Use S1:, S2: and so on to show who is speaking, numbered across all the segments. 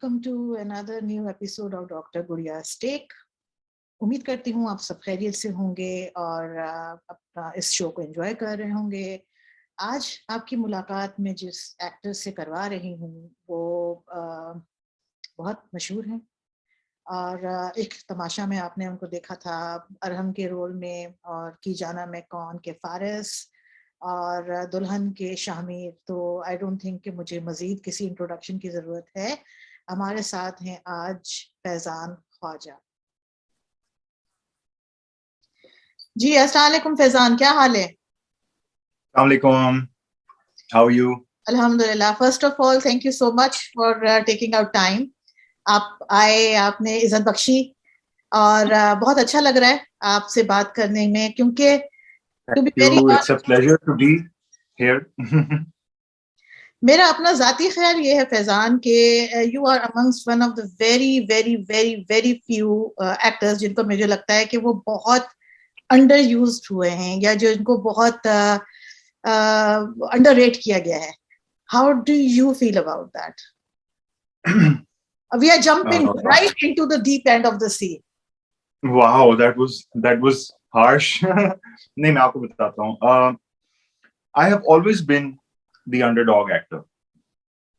S1: welcome to another new episode of Dr. Guria's Take. उम्मीद करती हूँ आप सब खैरियत से होंगे और अपना इस शो को एंजॉय कर रहे होंगे। आज आपकी मुलाकात में जिस एक्टर से करवा रही हूँ वो बहुत मशहूर हैं और एक तमाशा में आपने उनको देखा था अरहम के रोल में और की जाना में कौन के फारिस और दुल्हन के शामिर। तो आई डोंट थिंक कि मुझे मजीद किसी इंट्रोडक्शन की ज़रूरत है। हमारे साथ हैं आज फैजान ख्वाजा जी। अस्सलाम वालेकुम फैजान, क्या हाल है?
S2: Assalamu alaikum. How are you?
S1: अल्हम्दुलिल्लाह। First of all thank you so much for taking out time. आप आए, आपने इज्जत बख्शी और बहुत अच्छा लग रहा है आपसे बात करने में, क्योंकि
S2: Thank you. It's a pleasure to be here.
S1: मेरा अपना जाती ख्याल ये है फैजान के you are amongst one of the very very very very few actors जिनको मुझे लगता है कि वो बहुत अंडर यूज्ड हुए हैं या जो इनको बहुत अंडररेट किया गया है। How do you feel about that? We are jumping right into the deep end of the sea.
S2: Wow, that was harsh. नहीं, मैं आपको बताता हूँ. I have always been the underdog actor.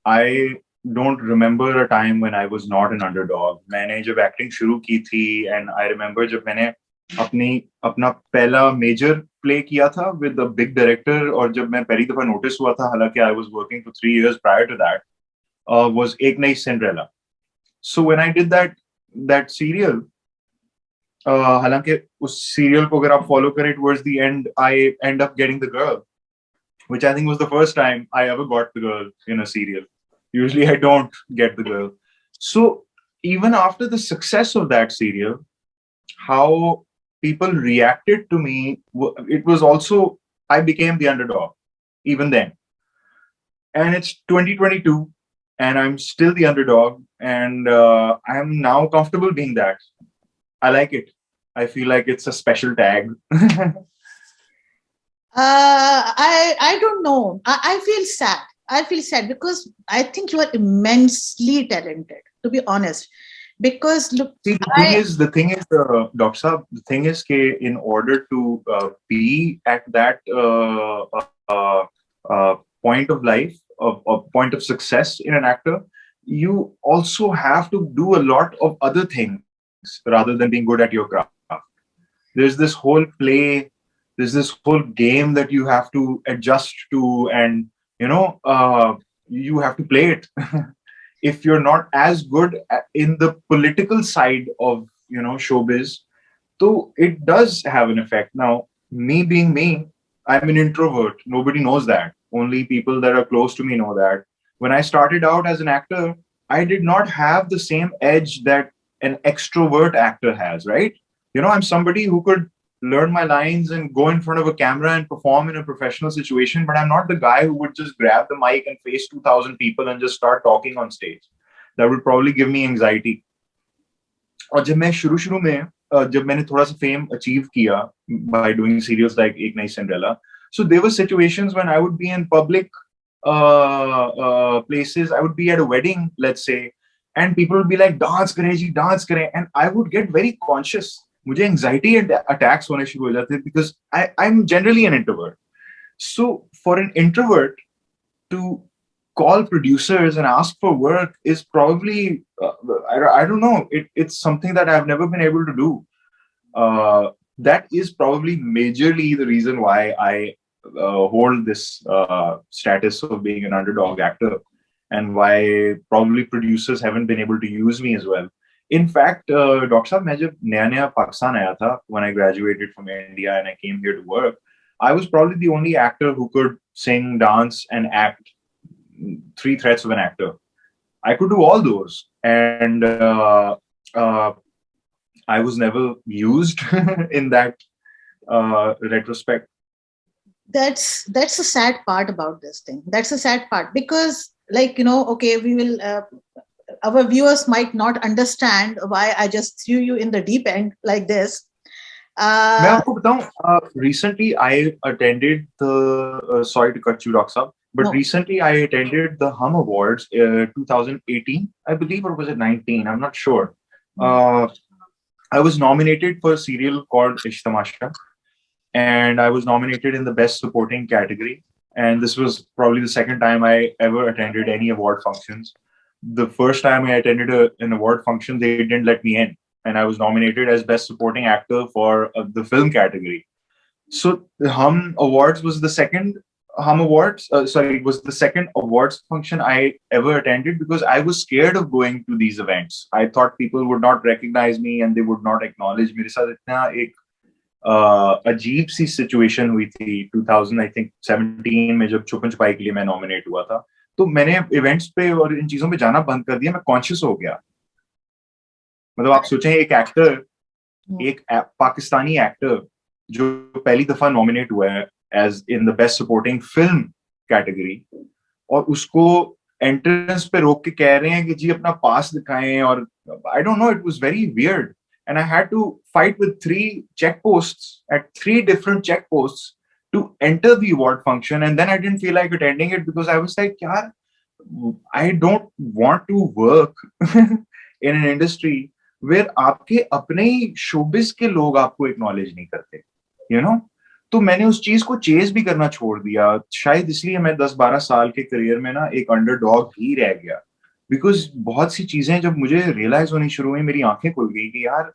S2: I don't remember a time when I was not an underdog. मैंने जब acting शुरू की थी and I remember जब मैंने अपना पहला major play किया था with a big director और जब मैं पहली दफा notice हुआ था, हालांकि I was working for 3 years prior to that, was एक नई Cinderella. So when I did that serial, हालांकि उस serial को अगर आप follow करें towards the end, I end up getting the girl, which I think was the first time I ever got the girl in a serial. Usually I don't get the girl. So even after the success of that serial, how people reacted to me, it was also, I became the underdog even then. And it's 2022 and I'm still the underdog and I'm now comfortable being that. I like it. I feel like it's a special tag.
S1: I don't know. I feel sad. I feel sad because I think you are immensely talented, to be honest. Because look,
S2: see, the thing is, Dr. Saab, the thing is, in order to be at that point of life, a point of success in an actor, you also have to do a lot of other things rather than being good at your craft. There's this whole play, there's this whole game that you have to adjust to, and you have to play it. If you're not as good in the political side of showbiz, so it does have an effect. Now, me being me, I'm an introvert. Nobody knows that. Only people that are close to me know that. When I started out as an actor, I did not have the same edge that an extrovert actor has, right? I'm somebody who could learn my lines and go in front of a camera and perform in a professional situation, but I'm not the guy who would just grab the mic and face 2,000 people and just start talking on stage. That would probably give me anxiety. और जब मैं शुरू में जब मैंने थोड़ा सा fame achieve किया by doing serials like एक नई Cinderella, so there were situations when I would be in public places. I would be at a wedding, let's say, and people would be like, dance करें जी, dance करें, and I would get very conscious. मुझे anxiety attacks होने शुरू हो जाते हैं because I'm generally an introvert. So for an introvert to call producers and ask for work is probably, I don't know, it's something that I've never been able to do. That is probably majorly the reason why I hold this status of being an underdog actor and why probably producers haven't been able to use me as well. In fact, Dr. Saab, मैं जब नया Pakistan आया था, when I graduated from India and I came here to work, I was probably the only actor who could sing, dance, and act. 3 threats of an actor. I could do all those, and I was never used in that retrospect.
S1: That's the sad part about this thing. That's the sad part because, okay, we will. Our viewers might not understand why I just threw you in the deep end like this.
S2: मैं आपको बताऊं, recently I attended the sorry to cut you, Dr. Saab. But
S1: No.
S2: recently, I attended the Hum Awards 2018, I believe, or was it 19? I'm not sure. Uh, I was nominated for a serial called Ishtamasha, and I was nominated in the Best Supporting category. And this was probably the second time I ever attended any award functions. The first time I attended an award function, they didn't let me in, and I was nominated as Best Supporting Actor for the film category. So the Hum Awards was the second Hum Awards. Sorry, was the second awards function I ever attended because I was scared of going to these events. I thought people would not recognize me and they would not acknowledge मेरे साथ इतना एक अजीब सी situation हुई थी 2000 I think 17 में जब छुपन छुपाई के लिए मैं नॉमिनेट हुआ था तो मैंने इवेंट्स पे और इन चीजों पे जाना बंद कर दिया मैं कॉन्शियस हो गया मतलब आप सोचें एक एक्टर एक पाकिस्तानी एक्टर जो पहली दफा नॉमिनेट हुआ है as in the best supporting film category और उसको एंट्रेंस पे रोक के कह रहे हैं कि जी अपना पास दिखाएं और I don't know it was very weird and I had to fight with 3 checkposts at 3 different checkposts to enter the award function and then I didn't feel like attending it because I was like yaar I don't want to work in an industry where आपके अपने ही showbiz के लोग आपको acknowledge नहीं करते you know तो मैंने उस चीज को चेज भी करना छोड़ दिया शायद इसलिए मैं 10-12 साल के करियर में ना एक अंडरडॉग ही रह गया बिकॉज बहुत सी चीजें जब मुझे रियलाइज होनी शुरू हुई मेरी आंखें खुल गई कि यार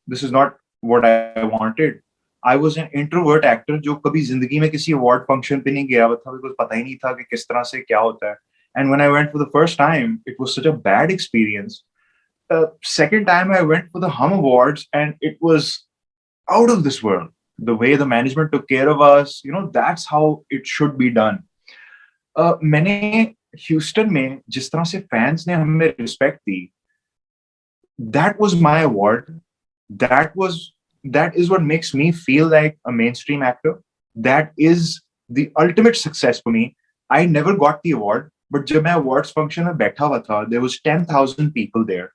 S2: this is not what I wanted I was an introvert actor जो कभी जिंदगी में किसी अवार्ड फंक्शन पे नहीं गया था बिकॉज पता ही नहीं था कि किस तरह से क्या होता है and when I went for the first time it was such a bad experience second time I went for the Hum Awards and it was out of this world. The way the management took care of us, that's how it should be done. मैंने Houston में जिस तरह से fans ने हमें respect the that was my award that is what makes me feel like a mainstream actor that is the ultimate success for me I never got the award but जब मैं awards function में बैठा हुआ था there was 10,000 people there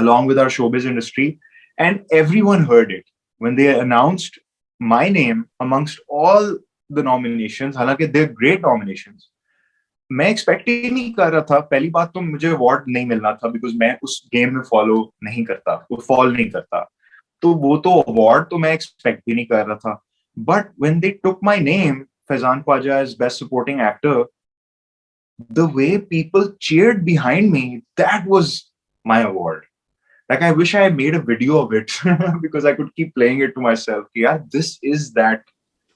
S2: along with our showbiz industry and everyone heard it when they announced my name amongst all the nominations हालांकि they're great nominations मैं expect ही नहीं कर रहा था पहली बात तो मुझे अवार्ड नहीं मिलना था बिकॉज मैं उस गेम में फॉलो नहीं करता वो फॉल नहीं करता तो वो तो अवार्ड तो मैं एक्सपेक्ट भी नहीं कर रहा था but when they took my name Faizan Khawaja as best supporting actor the way people cheered behind me that was my award like I wish I had made a video of it because I could keep playing it to myself yeah this is that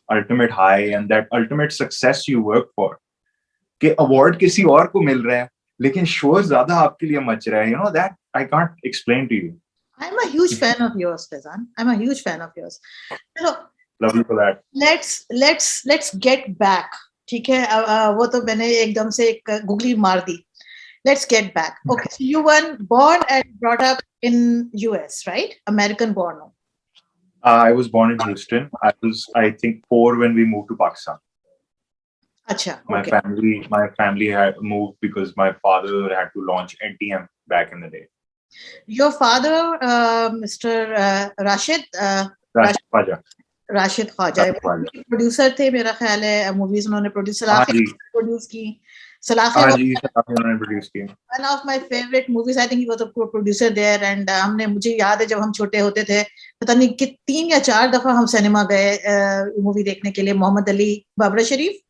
S2: ultimate high and that ultimate success you work for कि award किसी और को मिल रहा है लेकिन show ज्यादा आपके लिए मच रहा है that I can't explain to you
S1: I'm a huge fan of yours, Faizan. I'm a huge fan of yours. So,
S2: love you for that
S1: let's get back. ठीक है वो तो मैंने एकदम से एक गूगली मार दी. Let's get back. Okay, so you were born and brought up in US, right? American born.
S2: I was born in Houston. I think 4 when we moved to Pakistan.
S1: Acha,
S2: okay. My family had moved because my father had to launch NTM back in the day.
S1: Your father, Mr. Rashid
S2: Khawaja.
S1: Rashid Khawaja, producer थे मेरा ख्याल है movies उन्होंने produce की One of my favorite movies. I think he was a producer there, and हमने मुझे याद है जब हम छोटे होते थे पता नहीं कि 3 या 4 दफा हम सिनेमा गए मूवी देखने के लिए मोहम्मद अली बाबरा शरीफ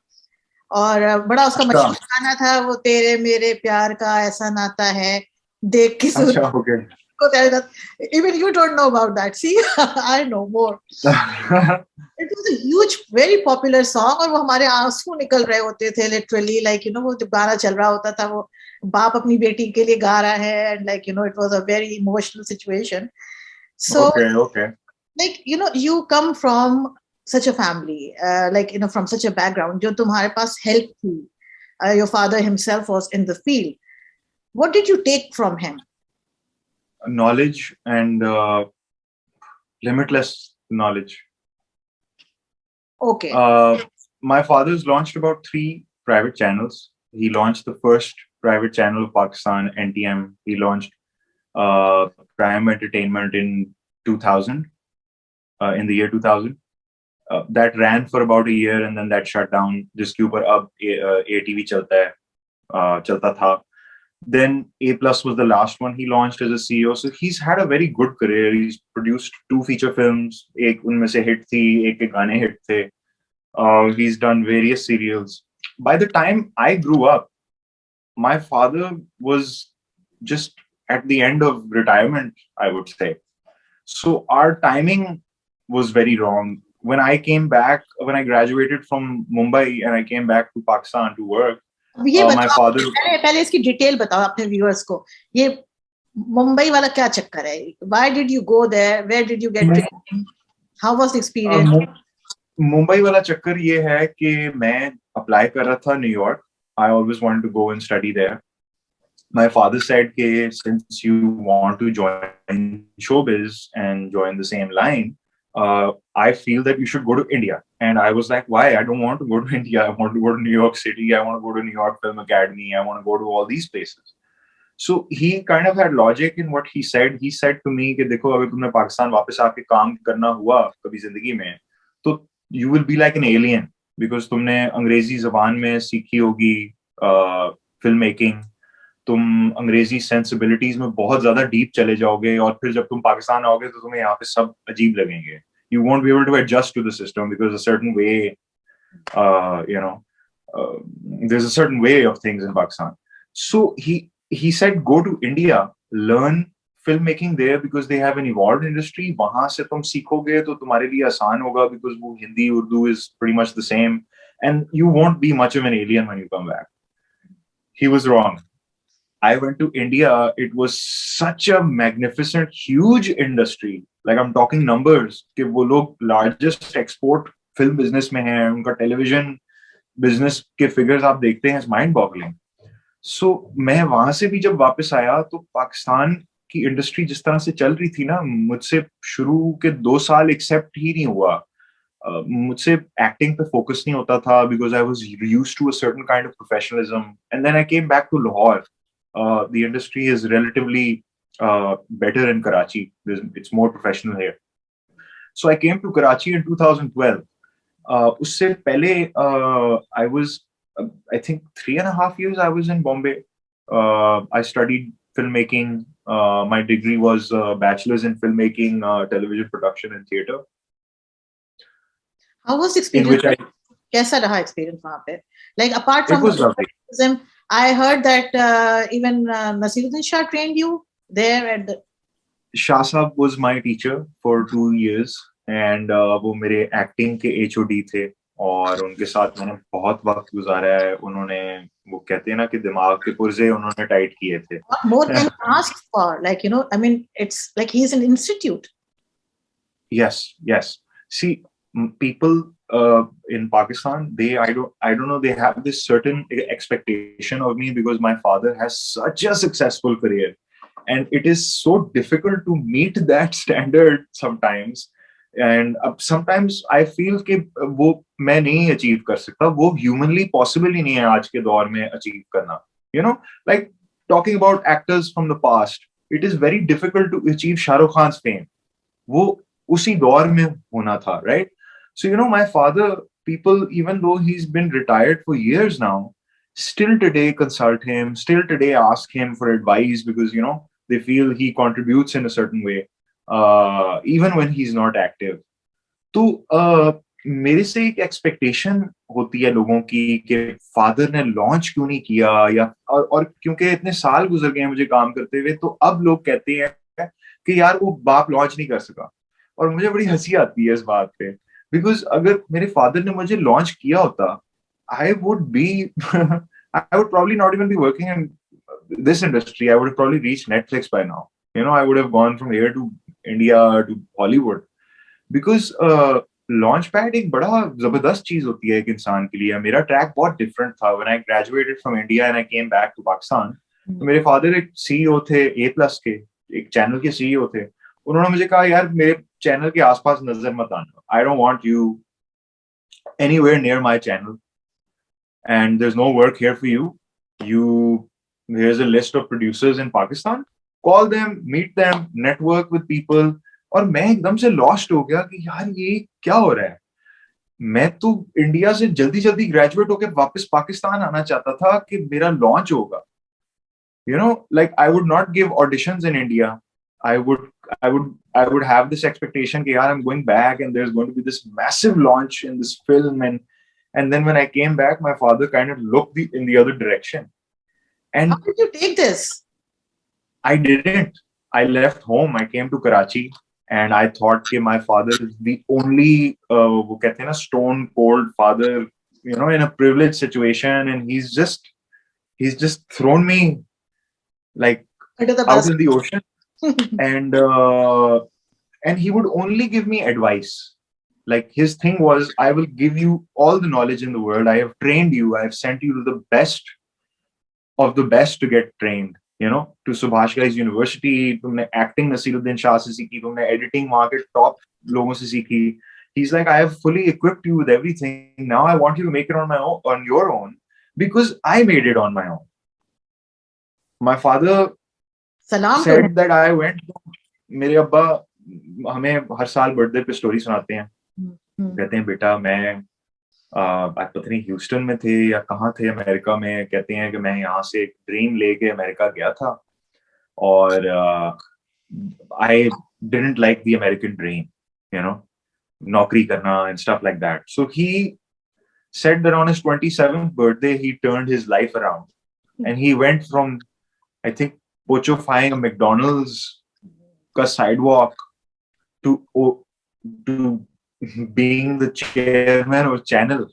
S1: और बड़ा उसका मशहूर गाना था वो तेरे मेरे प्यार का ऐसा नाता है देख के even you don't know about that. See, I know more. It was a huge, very popular song और वो हमारे आंसू निकल रहे होते थे literally like वो जब गाना चल रहा होता था वो बाप अपनी बेटी के लिए गा रहा है and like it was a very emotional situation. So
S2: okay.
S1: Like you come from such a family like from such a background जो तुम्हारे पास help थी. Your father himself was in the field. What did you take from him?
S2: Knowledge and limitless knowledge.
S1: Okay.
S2: My father's launched about 3 private channels. He launched the first private channel of Pakistan, NTM. He launched Prime Entertainment in 2000, in the year 2000. that ran for about a year and then that shut down, जिसके ऊपर अब ATV चलता है, चलता था. Then A Plus was the last one he launched as a CEO. So he's had a very good career. He's produced 2 feature films. एक उनमें से hit थी, एक के गाने hit थे. He's done various serials. By the time I grew up, my father was just at the end of retirement, I would say. So our timing was very wrong. When I came back, when I graduated from Mumbai and I came back to Pakistan to work,
S1: अब ये
S2: my
S1: बताओ,
S2: father.
S1: पहले इसकी detail बताओ अपने viewers को. ये मुंबई वाला क्या चक्कर है? Why did you go there? Where did you get training? How was the experience?
S2: Mumbai वाला चक्कर ये है कि मैं अप्लाई कर रहा था New York. I always wanted to go and study there. My father said, since you want to join showbiz and join the same line, I feel that you should go to India. And I was like, why? I don't want to go to India. I want to go to New York City. I want to go to New York Film Academy. I want to go to all these places. So he kind of had logic in what he said. He said to me कि देखो अगर तुमने पाकिस्तान वापस आके काम करना हुआ कभी जिंदगी में, तो you will be like an alien because तुमने अंग्रेजी जबान में सीखी होगी फिल्म मेकिंग. तुम अंग्रेजी सेंसिबिलिटीज में बहुत ज्यादा डीप चले जाओगे और फिर जब तुम पाकिस्तान आओगे तो तुम्हें यहाँ पे सब अजीब लगेंगे. You won't be able to adjust to the system because a certain way, there's a certain way of things in Pakistan. So he said, go to India, learn filmmaking there because they have an evolved industry. वहां से तुम सीखोगे तो तुम्हारे लिए आसान होगा because वो Hindi Urdu is pretty much the same and you won't be much of an alien when you come back. He was wrong. I went to India. It was such a magnificent, huge industry. Like I'm talking numbers. कि वो लोग largest export film business में हैं. उनका television business के figures आप देखते हैं, it's mind-boggling. So मैं वहां से भी जब वापस आया तो पाकिस्तान की इंडस्ट्री जिस तरह से चल रही थी ना, मुझसे शुरू के 2 साल एक्सेप्ट ही नहीं हुआ. मुझसे एक्टिंग पे फोकस नहीं होता था because I was used to a certain kind of professionalism. And then I came back to Lahore. The industry is relatively better in Karachi. It's more professional here. So I came to Karachi in 2012. Usse pehle, I was, I think 3.5 years I was in Bombay. I studied filmmaking. My degree was bachelor's in filmmaking, television production and theatre.
S1: How was the experience? कैसा रहा experience वहाँ पे? Like apart from
S2: it was lovely.
S1: I heard that even Nasiruddin Shah trained you there at the.
S2: Shah Sahab was my teacher for 2 years and वो मेरे acting के HOD थे और उनके साथ मैंने बहुत वक्त गुजारा है. उन्होंने वो कहते हैं ना कि दिमाग के पुर्जे उन्होंने टाइट किए थे.
S1: What more can you ask for? Like, you know, I mean, it's like he's an institute.
S2: Yes. See, people in Pakistan, I don't know, they have this certain expectation of me because my father has such a successful career, and it is so difficult to meet that standard sometimes. And sometimes I feel कि वो मैं नहीं achieve कर सकता. वो humanly possible ही नहीं है आज के दौर में achieve करना. You know, like talking about actors from the past, it is very difficult to achieve Shah Rukh Khan's fame. वो उसी दौर में होना था, right? So, you know, my father, people, even though he's been retired for years now, still today consult him, still today ask him for advice because, you know, they feel he contributes in a certain way, even when he's not active. तो मेरे से एक expectation होती है लोगों की कि father ने लॉन्च क्यों नहीं किया या और क्योंकि इतने साल गुजर गए मुझे काम करते हुए, तो अब लोग कहते हैं कि यार वो बाप लॉन्च नहीं कर सका. और मुझे बड़ी हंसी आती है इस बात पे बिकॉज अगर मेरे फादर ने मुझे लॉन्च किया होता, I would probably not even be working in this industry. I would have probably reached Netflix by now. You know, I would have gone from here to India to Hollywood. Because launch pad एक बड़ा जबरदस्त चीज होती है एक इंसान के लिए. मेरा ट्रैक बहुत डिफरेंट था. When I graduated from India and I came back to Pakistan, तो मेरे फादर एक सीईओ थे A+ के, एक चैनल के सीईओ थे. उन्होंने मुझे कहा यार मेरे चैनल के आसपास नजर मत आना. I don't want you anywhere near my channel and there is no work here for you. Here's a list of producers in Pakistan. Call them, meet them, network with people. और मैं एकदम से lost हो गया कि यार ये क्या हो रहा है. मैं तो इंडिया से जल्दी जल्दी ग्रेजुएट होकर वापस पाकिस्तान आना चाहता था कि मेरा लॉन्च होगा. Like I would not give auditions in India. I would have this expectation that I'm going back and there's going to be this massive launch in this film, and then when I came back, my father kind of looked in the other direction.
S1: How
S2: And
S1: did you take this?
S2: I didn't. I left home. I came to Karachi, and I thought that my father is the only, वो कहते हैं ना, stone cold father, in a privileged situation, and he's just thrown me like
S1: Under the
S2: out
S1: bus.
S2: in the ocean, and he would only give me advice. Like his thing was, I will give you all the knowledge in the world. I have trained you. I have sent you to the best of the best to get trained. To Subhash Guy's University, तुमने acting Nasiruddin Shah से सीखी, तुमने editing market top लोगों से सीखी. He's like, I have fully equipped you with everything. Now I want you to make it on your own, because I made it on my own. My father
S1: Salam to him.
S2: said that I went. मेरे अब्बा हमें हर साल birthday पे story सुनाते हैं. कहते हैं बेटा मैं आज पता नहीं ह्यूस्टन में थे या कहाँ थे अमेरिका में. कहते हैं कि मैं यहाँ से एक ड्रीम लेके अमेरिका गया था और I didn't like the American dream, नौकरी करना and stuff like that. So he said that on his 27th birthday he turned his life around, and he went from, I think, pochifying a McDonald's ka sidewalk to being the chairman of channel,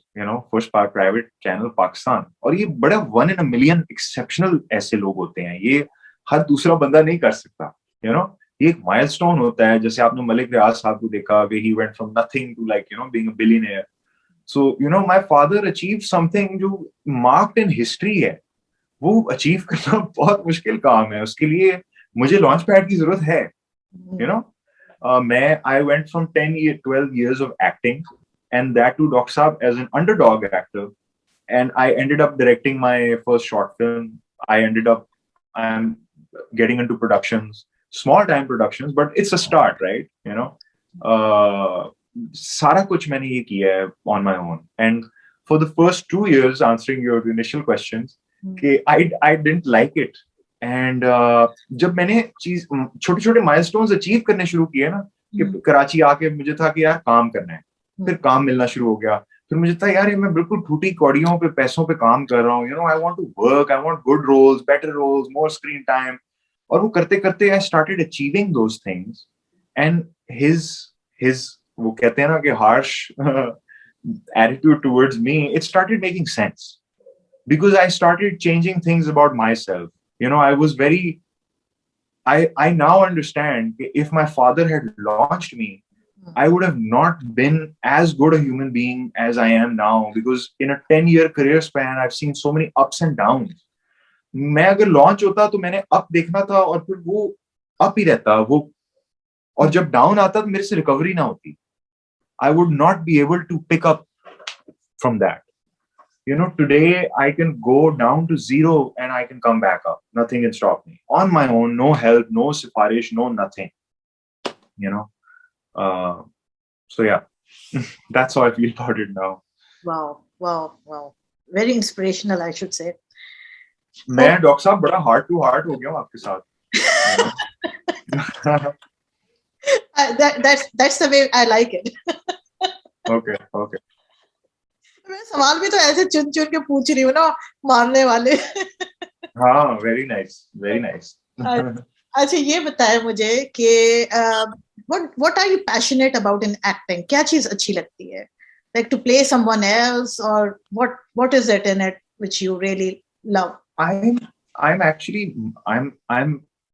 S2: first private channel Pakistan. और ये बड़ा 1 in a million exceptional ऐसे लोग होते हैं. ये हर दूसरा बंदा नहीं कर सकता. ये एक milestone होता है. जैसे आपने मलिक रियाज साहब को देखा, where he went from nothing to being a billionaire. So my father achieved something जो marked in history है. वो अचीव करना बहुत मुश्किल काम है. उसके लिए मुझे लॉन्च पैड की जरूरत है. I went from 12 years of acting, and that to Doc Saab as an underdog actor, and I ended up directing my first short film. I'm getting into productions, small time productions, but it's a start, right? सारा कुछ मैंने ये किया है on my own, and for the first 2 years, answering your initial questions, I didn't like it. And जब मैंने छोटे छोटे माइलस्टोन्स अचीव करने शुरू किए ना, कि कराची आके मुझे था कि यार काम करना है, फिर काम मिलना शुरू हो गया. फिर मुझे था यार ये मैं बिल्कुल टूटी कौड़ियों पे पैसों पे काम कर रहा हूँ. I want to work, I want good roles, better roles, more screen time. और वो करते करते I started achieving those things, and his वो कहते हैं ना कि harsh attitude towards me, it started making sense, because I started changing things about myself. I was very, I now understand if my father had launched me, I would have not been as good a human being as I am now, because in a 10-year career span, I've seen so many ups and downs. मैं अगर launch होता तो मैंने up देखना था और फिर वो अप ही रहता वो, और जब डाउन आता तो मेरे से रिकवरी ना होती. I would not be able to pick up from that. Today I can go down to zero and I can come back up. Nothing can stop me. On my own, no help, no sifarish, no nothing. So yeah, that's how I feel about it now.
S1: Wow. Very inspirational, I should say.
S2: मैं doctor साहब बड़ा heart to heart हो गया हूँ आपके साथ.
S1: That's the way I like it.
S2: Okay.
S1: मैं सवाल भी तो ऐसे चुन चुन के पूछ रही हूँ ना, मारने वाले.
S2: हाँ, very nice.
S1: अच्छा ये बताए मुझे कि what are you passionate about in acting? क्या चीज अच्छी लगती है? Like to play someone else, or what is it in it which you really love?
S2: I'm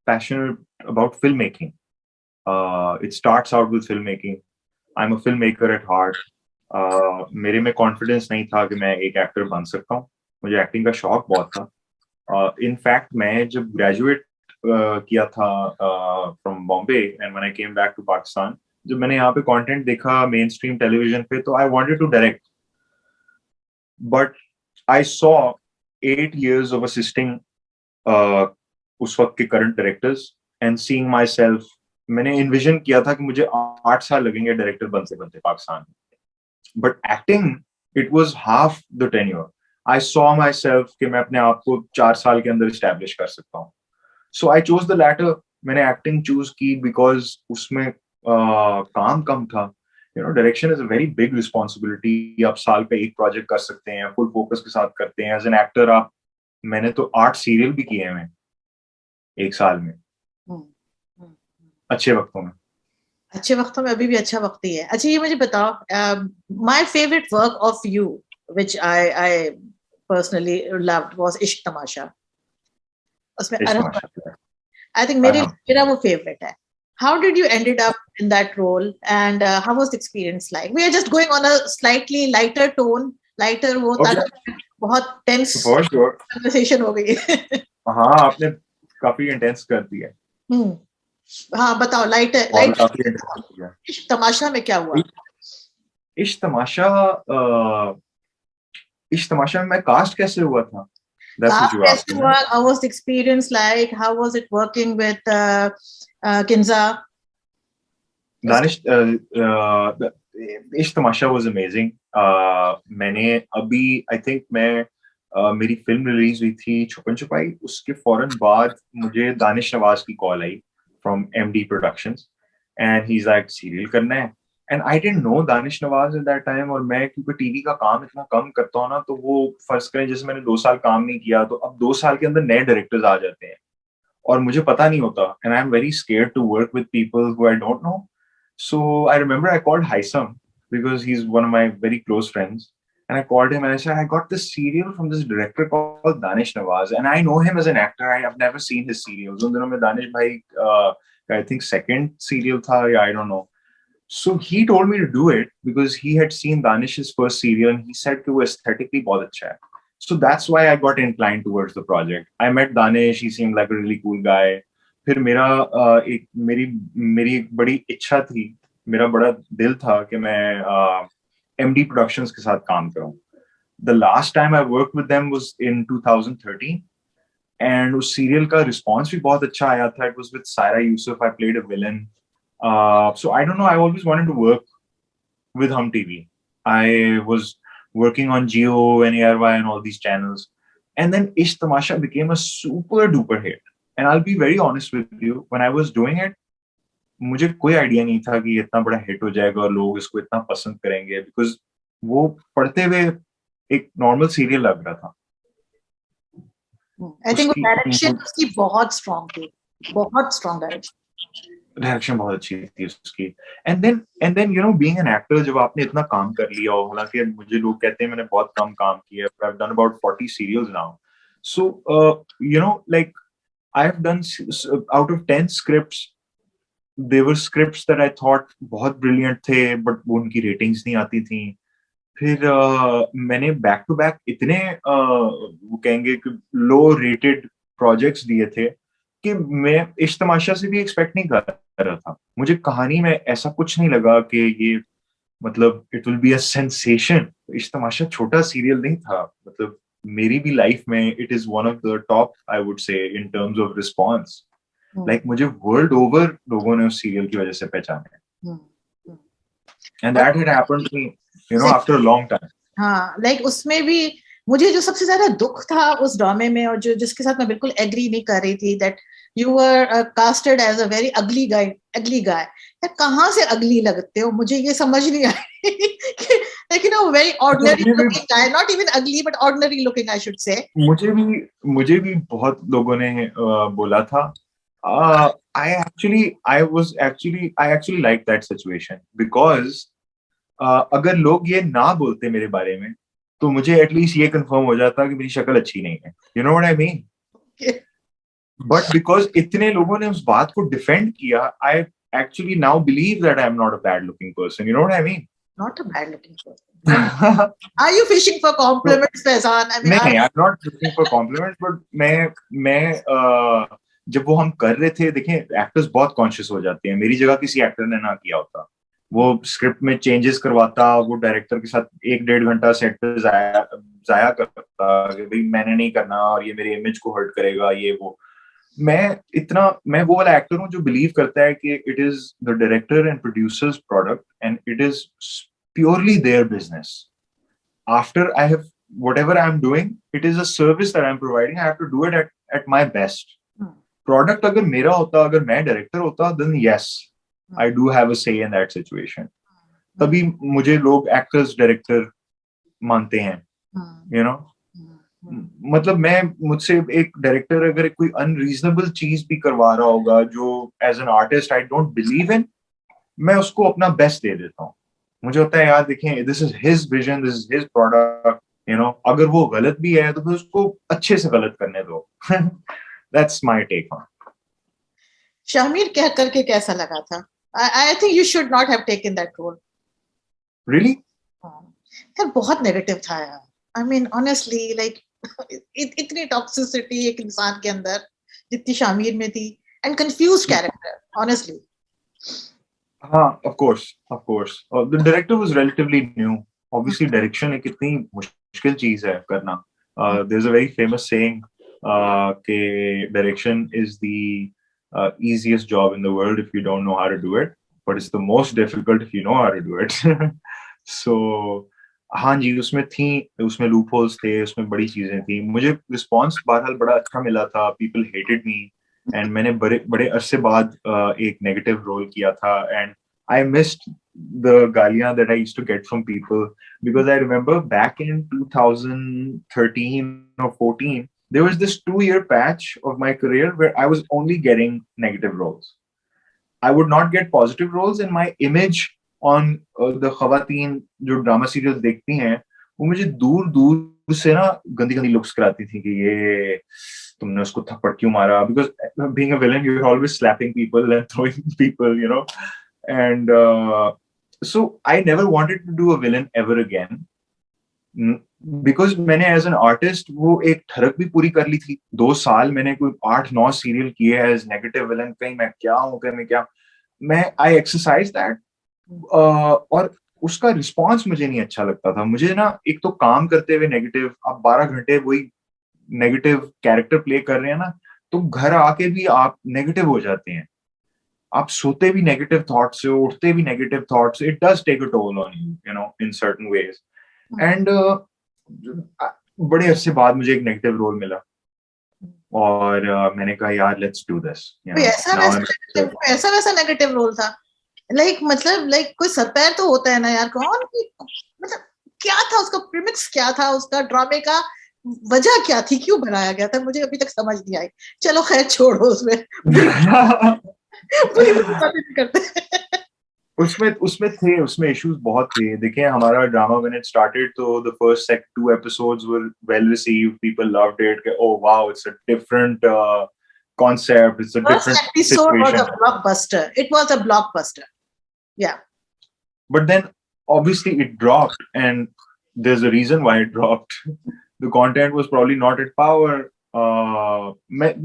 S2: passionate about filmmaking. It starts out with filmmaking. I'm a filmmaker at heart. मेरे में confidence नहीं था कि मैं एक एक्टर बन सकता हूँ. मुझे एक्टिंग का शौक बहुत था. इनफैक्ट मैं जब ग्रेजुएट किया था from Bombay, and when I came back to Pakistan, जब मैंने यहाँ पे कंटेंट देखा मेन स्ट्रीम टेलीविजन पे, तो I wanted to direct. But I saw 8 years of assisting उस वक्त के current directors and seeing myself. मैंने इन्विजन किया था कि मुझे 8 साल लगेंगे डायरेक्टर बनते बनते पाकिस्तान में. But acting, it was half the tenure. I saw myself कि मैं अपने आप को 4 साल के अंदर establish कर सकता हूँ. So I chose the latter. मैंने acting choose की because उसमें काम कम था. You know, direction is a very big responsibility. आप साल पे एक project कर सकते हैं, full focus के साथ करते हैं. As an actor, आप मैंने तो 8 serial भी किए हैं एक साल में, अच्छे वक्तों में.
S1: अच्छे वक्तों में अभी भी अच्छा वक्त ही है. अच्छा, ये मुझे बताओ, my favourite work of you which I personally loved was इश्क तमाशा. उसमें आई थिंक मेरा वो फेवरेट है. How did you ended up in that role, and how was the experience like? We are just going on a slightly lighter tone, lighter वो ताकि बहुत tense conversation हो गई.
S2: हाँ, आपने काफी intense कर दिया.
S1: हाँ, बताओ. लाइटर इश्क तमाशा में क्या हुआ?
S2: इश्क तमाशा में मैं कास्ट कैसे हुआ था?
S1: How was the experience like? How was it working with Kinza?
S2: Danish, इश्क तमाशा was amazing. मैंने अभी I think मेरी फिल्म रिलीज हुई थी छुपन छुपाई, उसके फौरन बाद मुझे दानिश नवाज की call I from MD Productions, and he's like, serial करना है. And I didn't know Danish Nawaz at that time, और मैं क्योंकि टीवी का काम इतना कम करता हूँ ना, तो वो फर्ज करें जैसे मैंने 2 साल काम नहीं किया, तो अब 2 साल के अंदर नए डायरेक्टर्स आ जाते हैं और मुझे पता नहीं होता. And I'm very scared to work with people who I don't know. So I remember I called Haisam because he's one of my very close friends. And I called him and I said, I got this serial from this director called Danish Nawaz. And I know him as an actor. I have never seen his serials. उन दिनों में दानिश भाई, I think second serial था, या I don't know. So he told me to do it because he had seen Danish's first serial and he said कि वो aesthetically बहुत अच्छा है. So that's why I got inclined towards the project. I met Danish. He seemed like a really cool guy. फिर मेरी एक बड़ी इच्छा थी, मेरा बड़ा दिल था कि मैं MD Productions के साथ काम करूं. The last time I worked with them was in 2013, and उस serial का response भी बहुत अच्छा आया था. It was with Saira Yusuf. I played a villain. So I don't know. I always wanted to work with Hum TV. I was working on Geo and ARY and all these channels, and then Ish Tamasha became a super duper hit. And I'll be very honest with you, when I was doing it, मुझे कोई idea नहीं था कि इतना बड़ा hit हो जाएगा और लोग इसको इतना पसंद करेंगे, बिकॉज वो पढ़ते हुए एक नॉर्मल सीरियल लग रहा था.
S1: आई थिंक डायरेक्शन उसकी बहुत स्ट्रांग थी, बहुत स्ट्रांग
S2: डायरेक्शन बहुत अच्छी थी उसकी. And then you know, being an actor, जब आपने इतना काम कर लिया हो, हालांकि मुझे लोग कहते हैं मैंने बहुत कम काम किया, but I have done about 40 serials now. So you know, like I have done out of 10 scripts, there were scripts that I thought बहुत brilliant थे, but वो उनकी ratings नहीं आती थी. फिर मैंने back to back इतने वो कहेंगे कि low rated projects दिए थे कि मैं इस तमाशा से भी expect नहीं कर रहा था. मुझे कहानी में ऐसा कुछ नहीं लगा कि ये मतलब it will be a sensation. इस तमाशा छोटा serial नहीं था. मतलब मेरी भी life में it is one of the top, I would say, in terms of response. Like मुझे वर्ल्ड ओवर लोगों ने उस सीरियल की वजह से पहचाना है. And that had happened to me, you know, after a long time.
S1: हाँ, like उसमें भी मुझे जो सबसे ज्यादा दुख था उस ड्रामे में, और जो जिसके साथ मैं बिल्कुल एग्री नहीं कर रही थी, that you were casted as a very ugly guy. कहाँ से अगली लगते हो, मुझे ये समझ नहीं आई. Like, you know, very ordinary looking guy, not even ugly but ordinary looking, I should say.
S2: मुझे भी बहुत लोगों ने बोला था. I actually like that situation because अगर लोग ये ना बोलते मेरे बारे में, तो मुझे एटलीस्ट ये कंफर्म हो जाता कि मेरी शक्ल अच्छी नहीं है. You know what I mean? But because इतने लोगों ने उस बात को डिफेंड किया, I actually now believe that I am not a bad looking person. You know what I mean?
S1: Not a bad looking person. Are you fishing for compliments, Faizan? I mean,
S2: नहीं, I'm not fishing for compliments, but मैं जब वो हम कर रहे थे, देखें actors बहुत कॉन्शियस हो जाते हैं. मेरी जगह किसी एक्टर ने ना किया होता, वो स्क्रिप्ट में चेंजेस करवाता, वो डायरेक्टर के साथ 1-1.5 घंटा सेट पे जाया करता कि भाई मैंने नहीं करना और ये मेरे इमेज को हर्ट करेगा, ये वो. मैं वो वाला एक्टर हूँ जो बिलीव करता है कि it is the director and producers product, and it is purely their business. After I have whatever I'm doing, it is a service that I'm providing. I have to do it at my best. Product अगर मेरा होता, अगर मैं director होता, then yes, I do have a say in that situation. तभी मुझे लोग actors director मानते हैं, you know. मतलब मैं मुझसे एक डायरेक्टर अगर कोई अनरीजनेबल चीज भी करवा रहा होगा जो as an artist I don't believe in, मैं उसको अपना बेस्ट दे देता हूँ. मुझे होता है यार देखें, this is his vision, this is his product, you know. अगर वो गलत भी है तो फिर उसको अच्छे से गलत करने दो. That's my take on.
S1: Shamir कह करके कैसा लगा था? I think you should not have taken that role.
S2: Really?
S1: यार बहुत नेगेटिव था यार. आई मीन ऑनेस्टली लाइक इतनी टॉक्सिसिटी एक इंसान के अंदर जितनी शामिर में थी, एंड कंफ्यूज्ड कैरेक्टर ऑनेस्टली.
S2: हाँ, of course. The director was relatively new. Obviously, direction एक इतनी मुश्किल चीज है करना. There's a very famous saying कि direction is the easiest job in the world if you don't know how to do it, but it's the most difficult if you know how to do it. So हाँ जी, उसमें loop holes थे, उसमें बड़ी चीजें थी. मुझे response बहरहाल बड़ा अच्छा मिला था. पीपल हेटेड मी, एंड मैंने बड़े अरसे बाद एक नेगेटिव रोल किया था, एंड आई मिस्ड the गालियां that I used to get from people, because I remember back in 2013 or 14 there was this 2-year patch of my career where I was only getting negative roles. I would not get positive roles, and my image on the खवातीन जो drama serial देखती हैं वो मुझे दूर दूर से ना गंदी गंदी लुक्स कराती थी कि ये तुमने उसको थप्पड़ क्यों मारा, because being a villain you're always slapping people and throwing people, you know. And so I never wanted to do a villain ever again, because मैंने एज एन आर्टिस्ट वो एक ठरक भी पूरी कर ली थी. 2 साल मैंने कोई 8-9 सीरियल किए एज नेगेटिव विलन. कहीं मैं क्या हूँ, कहीं मैं क्या, मैं आई एक्सरसाइज दैट. और उसका रिस्पॉन्स मुझे नहीं अच्छा लगता था. मुझे ना एक तो काम करते हुए नेगेटिव, आप 12 घंटे वही नेगेटिव कैरेक्टर प्ले कर रहे हैं ना, तो घर आके भी आप नेगेटिव हो जाते हैं. आप सोते भी नेगेटिव थॉट से, उठते भी नेगेटिव थॉट से. It does take a toll on you, you know, in certain ways. एंड बड़े अरसे बाद मुझे एक नेगेटिव रोल मिला और मैंने कहा यार लेट्स डू दिस.
S1: ऐसा वैसा नेगेटिव रोल था लाइक मतलब लाइक कोई सरपैर तो होता है ना यार. कौन मतलब क्या था उसका प्रीमिक्स, क्या था उसका ड्रामे का वजह क्या थी, क्यों बनाया गया था, मुझे अभी तक समझ नहीं आई. चलो खैर छोड़ो, उसमें बुरी बातें नहीं करते.
S2: उसमें इश्यूज बहुत थे. देखिए हमारा ड्रामा व्हेन इट स्टार्टेड, तो the first 2 episodes were well received. People loved it. Oh wow, it's a different concept, it's a
S1: first
S2: different
S1: episode
S2: situation.
S1: was a blockbuster. It was a blockbuster. Yeah.
S2: But then obviously it dropped, and there's a reason why it dropped. The content was probably not at power.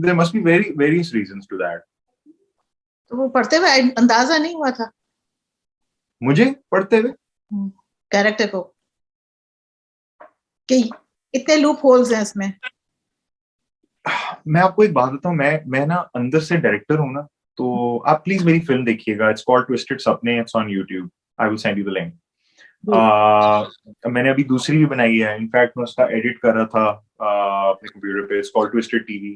S2: There must be various reasons to that.
S1: तो वो पढ़ते हुए अंदाजा नहीं हुआ था
S2: मुझे पढ़ते हुए
S1: कैरेक्टर को कि इतने लूप होल्स हैं इसमें.
S2: मैं आपको एक बात बताऊं, मैं ना अंदर से डायरेक्टर हूं ना, तो आप प्लीज मेरी फिल्म देखिएगा. इट्स कॉल्ड ट्विस्टेड सपने. It's on YouTube. I will send you the link. मैंने अभी दूसरी भी बनाई है. इनफैक्ट मैं उसका एडिट कर रहा था अपने कंप्यूटर पे. It's called twisted TV.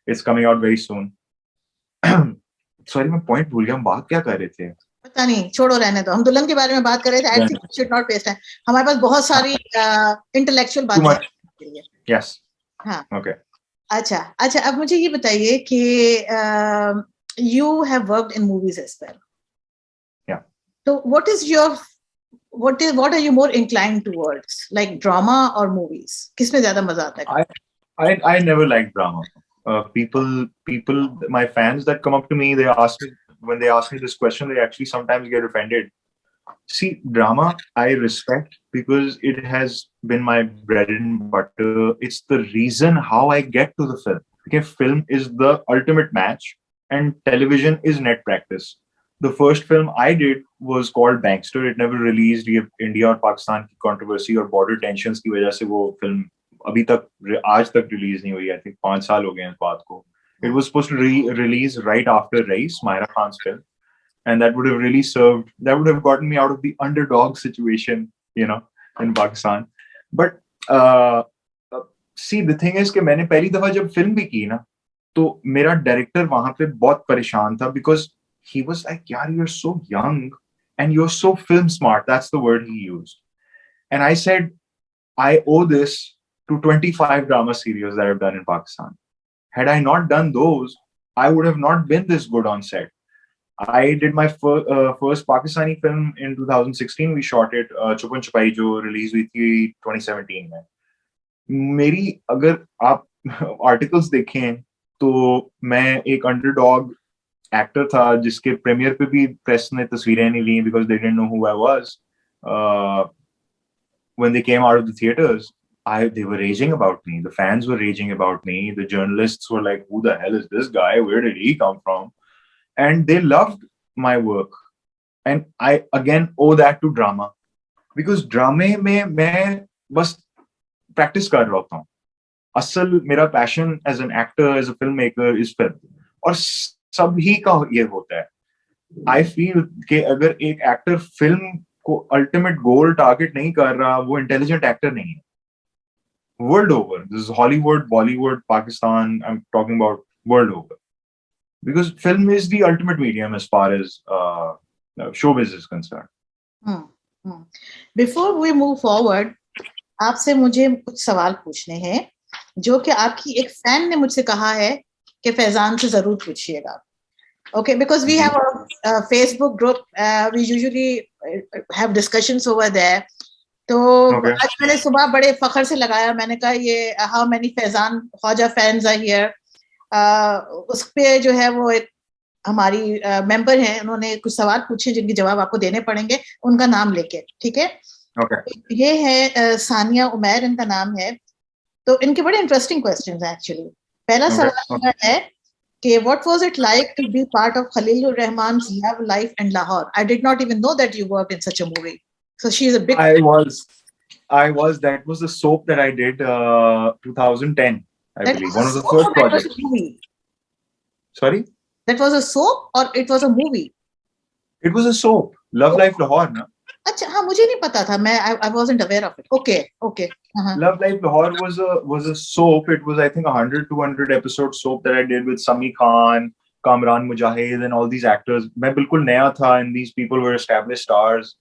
S2: It's coming out very soon. Sorry, मैं पॉइंट भूल गया. हम बात क्या कर रहे थे?
S1: पता नहीं, छोड़ो, रहने दो. हम दुल्हन के बारे में बात कर रहे थे. I think should not waste time. हमारे पास बहुत सारी इंटेलेक्चुअल बातें हैं.
S2: यस.
S1: हाँ.
S2: ओके.
S1: अच्छा, अब मुझे ये बताइए कि you have worked in movies as well.
S2: Yeah.
S1: तो what are you more inclined towards, like drama or movies? किसमें ज्यादा मजा आता है?
S2: I never liked drama. People, my fans that come up to me, when they ask me this question, they actually sometimes get offended. See, drama I respect because it has been my bread and butter. It's the reason how I get to the film. Okay, film is the ultimate match, and television is net practice. The first film I did was called Bankster. It never released. ये India और Pakistan की controversy और border tensions की वजह से वो film अभी तक आज तक रिलीज नहीं हुई. I think 5 साल हो गए हैं इस बात को. It was supposed to release right after Race, Myra Khan's film. and that would have really served. That would have gotten me out of the underdog situation, in Pakistan. But uh, see, the thing is कि मैंने पहली दफा जब film भी की ना, तो मेरा डायरेक्टर वहां पे बहुत परेशान था because he was like, यार, you're so young and you're so film smart. That's the word he used. And I said, I owe this to 25 drama serials that I've done in Pakistan. Had I not done those, I would have not been this good on set. I did my first Pakistani film in 2016. We shot it, Chupun Chupai, जो release हुई थी 2017 में. मेरी अगर आप articles देखें तो मैं एक अंडरडॉग एक्टर था जिसके प्रीमियर पे भी प्रेस ने तस्वीरें नहीं ली because they didn't know who I was. When they came out of the theaters, they were raging about me. The fans were raging about me. The journalists were like, who the hell is this guy? Where did he come from? And they loved my work. And I again owe that to drama. Because drama में मैं बस practice कर रहा होता हूँ. असल मेरा passion as an actor, as a filmmaker is film. और सभी का ये होता है. I feel कि अगर एक actor film को ultimate goal target नहीं कर रहा, वो intelligent actor नहीं है. World over. This is Hollywood, Bollywood, Pakistan. I'm talking about world over. Because film is the ultimate medium as far as showbiz is concerned.
S1: Before we move forward, आपसे मुझे कुछ सवाल पूछने हैं जो कि आपकी एक फैन ने मुझसे कहा है कि फैजान से जरूर पूछिएगा. Okay, because we have a Facebook group, we usually have discussions over there. तो आज मैंने सुबह बड़े फखर से लगाया, मैंने कहा ये how many Faizan Khwaja fans are here. उस पे जो है वो एक हमारी मेंबर हैं, उन्होंने कुछ सवाल पूछे जिनके जवाब आपको देने पड़ेंगे उनका नाम लेके, ठीक है? ये है सानिया उमैर, इनका नाम है. तो इनके बड़े इंटरेस्टिंग क्वेश्चंस हैं एक्चुअली. पहला सवाल है कि what was it like to be part of Khalilur Rahman's love life in Lahore? I did not even know that you worked in such a movie. So she is a big.
S2: I was. That was the soap that I did 2010, I believe. One of the first projects.
S1: Was a movie?
S2: Sorry?
S1: That was a soap or it was a movie?
S2: It was a soap. Love Life Lahore, na?
S1: अच्छा, हाँ, मुझे नहीं पता था. I wasn't aware of it. Okay.
S2: Love Life Lahore was a soap. It was, I think, 100-200 episode soap that I did with Sami Khan, Kamran Mujahid, and all these actors. मैं बिल्कुल नया था, and these people were established stars.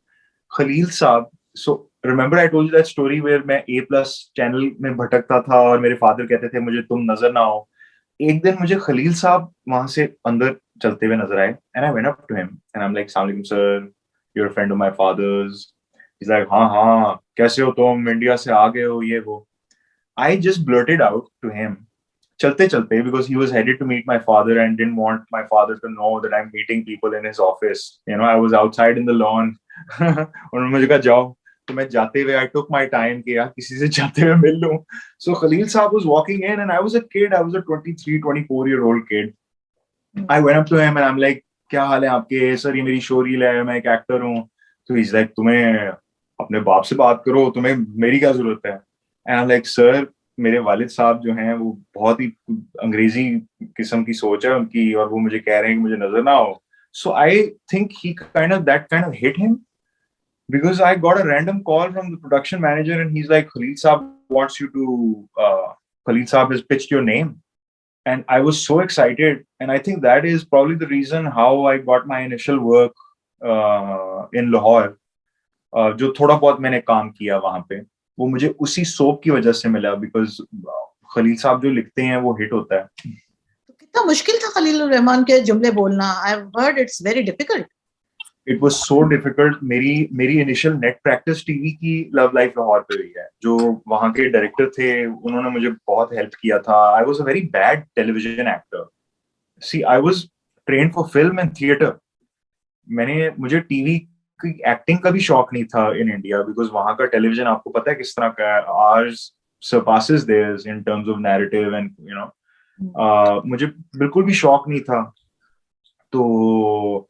S2: Khalil साहब. So remember I told you that story where मैं A+ channel में भटकता था और मेरे father कहते थे मुझे तुम नजर ना आओ. एक दिन मुझे खलील साहब वहां से अंदर चलते हुए नजर आए, and I went up to him and I'm like, "Assalamu alaikum, sir. You're a friend of my father's." He's like, हाँ, कैसे हो तुम, इंडिया से आ गए हो, ये वो. I just blurted out to him, चलते चलते, because he was headed to meet my father and didn't want my father to know that I'm meeting people in his office. I was outside in the lawn. और मुझे कहा जाओ, तो मैं जाते हुए I took my time कि यार किसी से जाते हुए मिल लूं. So Khalil साहब was walking in and I was a kid. I was a 23-24-year-old kid. I went up to him and I'm like, क्या हाल है आपके सर, ये मेरी शो रील है, मैं एक एक्टर हूँ. तो he's like, तुम्हें अपने बाप से बात करो, तुम्हें मेरी क्या जरूरत है. And I'm like, सर, मेरे वालिद साहब जो हैं वो बहुत ही अंग्रेजी किस्म की सोच है उनकी, और वो मुझे कह रहे हैं कि मुझे नजर ना हो. So I think that kind of hit him, because I got a random call from the production manager and he's like, Khalil Saab wants you to, Khalil Saab has pitched your name. And I was so excited. And I think that is probably the reason how I got my initial work in Lahore. जो थोड़ा बहुत मैंने काम किया वहां पे, वो मुझे उसी सोप की वजह से मिला, because खलील साहब जो लिखते हैं वो हिट होता है.
S1: तो कितना मुश्किल था खलील रहमान के जुमले बोलना. I've heard it's very difficult.
S2: It was so difficult. मेरी इनिशियल नेट प्रैक्टिस टीवी की लव लाइफ लाहौर पे हुई है. जो वहां के डायरेक्टर थे उन्होंने मुझे बहुत हेल्प किया था. I was a very bad television actor. See, I was trained for film and theatre. मुझे टीवी की एक्टिंग का भी शौक नहीं था इन इंडिया, बिकॉज वहां का टेलीविजन आपको पता है किस तरह का है. Ours surpasses theirs in terms of narrative and मुझे बिल्कुल भी शौक नहीं था. तो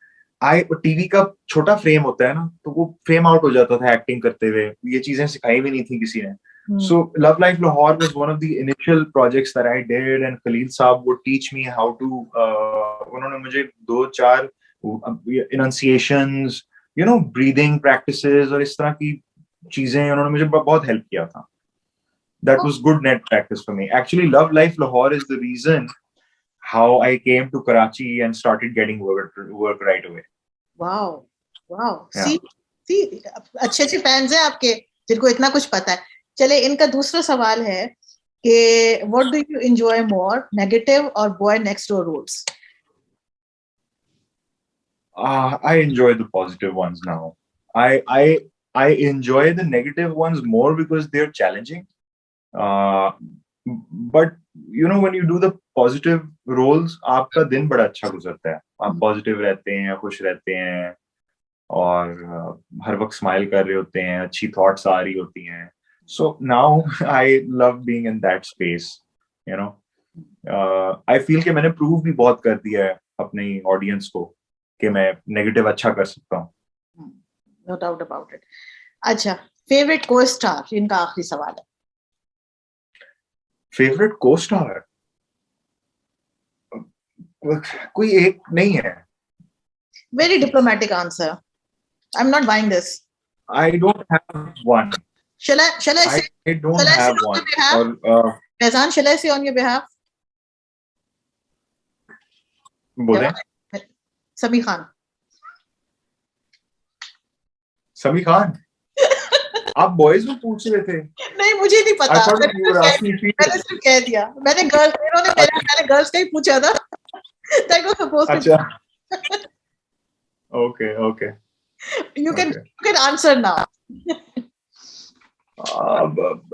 S2: टीवी का छोटा फ्रेम होता है ना, तो वो फ्रेम आउट हो जाता था एक्टिंग करते हुए. ये चीजें सिखाई भी नहीं थी किसी ने. So Love Life Lahore was one of the initial projects that I did, and Khalil Saab would teach me how to. उन्होंने मुझे 2-4 enunciations, breathing practices और इस तरह की चीजें उन्होंने मुझे बहुत हेल्प किया था. That was good net practice for me. Actually, Love Life Lahore is the reason how I came to Karachi and started getting work right away.
S1: Wow.
S2: Yeah.
S1: See, अच्छे फैंस हैं आपके जिनको इतना कुछ पता है. चले, इनका दूसरा सवाल है कि what do you enjoy more, negative or boy next door roles?
S2: I enjoy the positive ones now. I enjoy the negative ones more because they're challenging. But when you do the positive roles, आपका दिन बड़ा अच्छा गुजरता है. आप positive रहते हैं, खुश रहते हैं और हर वक्त smile कर रहे होते हैं, अच्छी thoughts आ रही होती हैं. So now I love being in that space. I feel कि मैंने prove भी बहुत कर दिया है अपनी audience को कि मैं negative अच्छा कर सकता हूँ.
S1: No doubt about it. अच्छा, favorite co-star, इनका आखिरी सवाल है.
S2: Favorite co-star? कोई एक नहीं है.
S1: Very diplomatic answer. I'm not buying this.
S2: I don't have one.
S1: Shall I say?
S2: I don't have one.
S1: Or Faizan, shall I say on your behalf?
S2: बोले.
S1: समी खान.
S2: समी खान. आप बॉयज में पूछ रहे थे?
S1: नहीं, मुझे नहीं पता. मैंने सिर्फ कह दिया. मैंने गर्ल्स का ही पूछा था. That was supposed to be.
S2: Okay.
S1: You can answer now.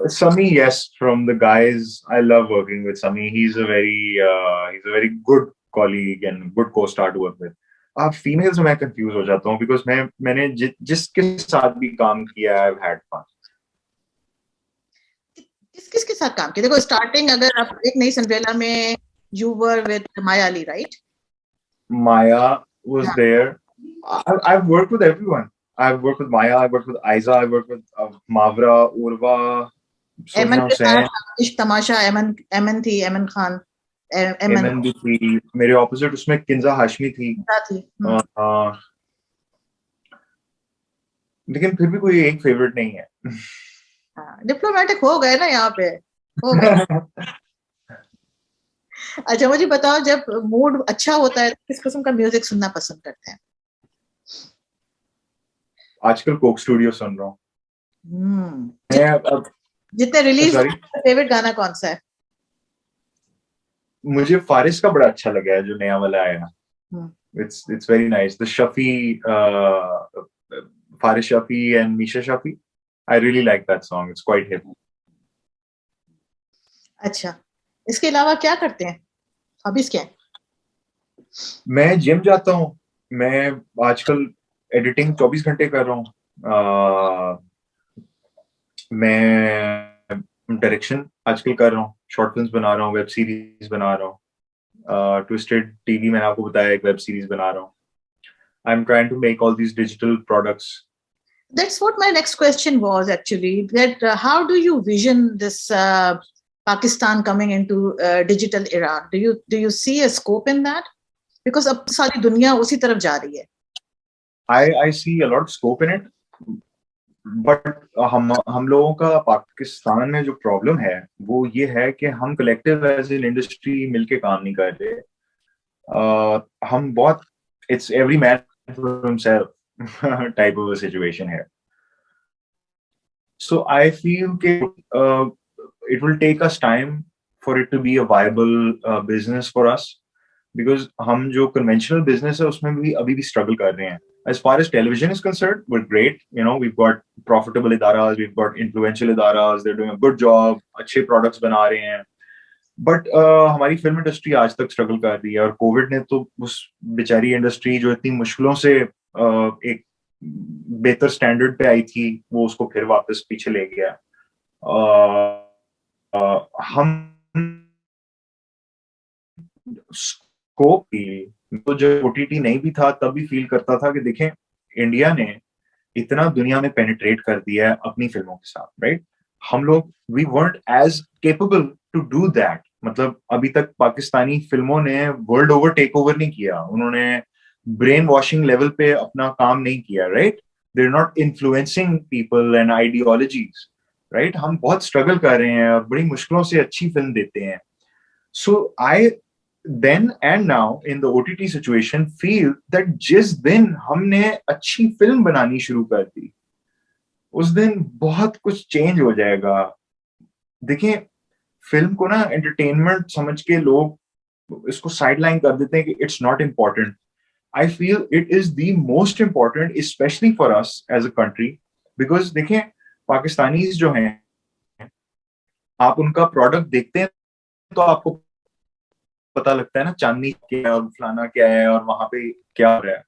S2: Sami, yes, from the guys, I love working with Sami. He's a very good colleague and good co-star to work with. आप females में मैं confuse हो जाता हूँ because मैंने जिसके साथ भी काम किया I've had fun.
S1: किसके साथ काम किया? देखो, स्टार्टिंग अगर आप एक नई सिंड्रेला में you were with Maya Ali, right?
S2: Maya was there. I've worked with everyone. I've worked with Maya, I've worked with Aiza, I've worked with Mavra, Urva,
S1: Eman के साथ इश्क तमाशा, एमन थी, एमन खान.
S2: एमन भी थी. मेरे ऑपोजिट उसमें किंजा हाशमी थी. लेकिन फिर भी कोई एक फेवरेट नहीं है.
S1: डिप्लोमेटिक हो गए ना यहाँ पे, हो गए. अच्छा, मुझे बताओ, जब मूड अच्छा होता है किस किस्म का म्यूजिक सुनना पसंद करते हैं?
S2: आजकल कोक स्टूडियो सुन रहा हूँ.
S1: जितने रिलीज, फेवरेट गाना कौन सा है?
S2: मुझे फारिस का बड़ा अच्छा लगा है जो नया वाला आया. It's very nice. The Shafi, Faris Shafi and Misha Shafi. I really like that song. It's quite hip.
S1: अच्छा, इसके अलावा क्या करते हैं? हॉबीज क्या है?
S2: मैं जिम जाता हूँ. मैं आजकल एडिटिंग 24 घंटे कर रहा हूँ. मैं डायरेक्शन आजकल कर रहा हूँ. शॉर्ट फिल्म्स बना रहा हूँ, वेब सीरीज बना रहा हूँ. ट्विस्टेड टीवी मैंने आपको बताया, एक वेब सीरीज बना रहा हूँ. I'm trying to make all these digital products.
S1: That's what my next question was actually. That how do you vision this Pakistan coming into digital era? Do you see a scope in that? Because अब सारी दुनिया उसी तरफ जा रही है.
S2: I see a lot of scope in it, but हम लोगों का पाकिस्तान में जो प्रॉब्लम है वो ये है कि हम कलेक्टिव एज एन इंडस्ट्री मिलके काम नहीं कर रहे. हम बहुत it's every man for himself type of a situation here. So I feel that it will take us time for it to be a viable business for us, because हम जो conventional business है उसमें भी अभी भी struggle कर रहे हैं. As far as television is concerned, we're great. We've got profitable idaras, we've got influential idaras, they're doing a good job, अच्छे products बना रहे हैं. बट हमारी फिल्म इंडस्ट्री आज तक स्ट्रगल कर रही है, और कोविड ने तो उस बेचारी इंडस्ट्री जो इतनी मुश्किलों से एक बेहतर स्टैंडर्ड पे आई थी वो उसको फिर वापस पीछे ले गया. हम स्कोप तो जब ओटीटी नहीं भी था तब भी फील करता था कि देखें इंडिया ने इतना दुनिया में पेनिट्रेट कर दिया है अपनी फिल्मों के साथ, राइट. हम लोग we weren't as capable to do that. मतलब अभी तक पाकिस्तानी फिल्मों ने वर्ल्ड ओवर टेक ओवर नहीं किया. उन्होंने ब्रेन वॉशिंग लेवल पे अपना काम नहीं किया, right? They are not influencing people and ideologies, right? हम बहुत स्ट्रगल कर रहे हैं और बड़ी मुश्किलों से अच्छी फिल्म देते हैं. सो आई then and now in the OTT situation feel that जिस दिन हमने अच्छी फिल्म बनानी शुरू कर दी, उस दिन बहुत कुछ चेंज हो जाएगा. देखिए, फिल्म को ना एंटरटेनमेंट समझ के लोग इसको साइडलाइन कर देते हैं कि it's not important. I feel it is the most important, specially for us as a country. Because देखिए, पाकिस्तानीज जो हैं, आप उनका प्रोडक्ट देखते हैं तो आपको पता लगता है ना, चांदनी क्या है और फलाना क्या है और वहां पे क्या हो रहा है.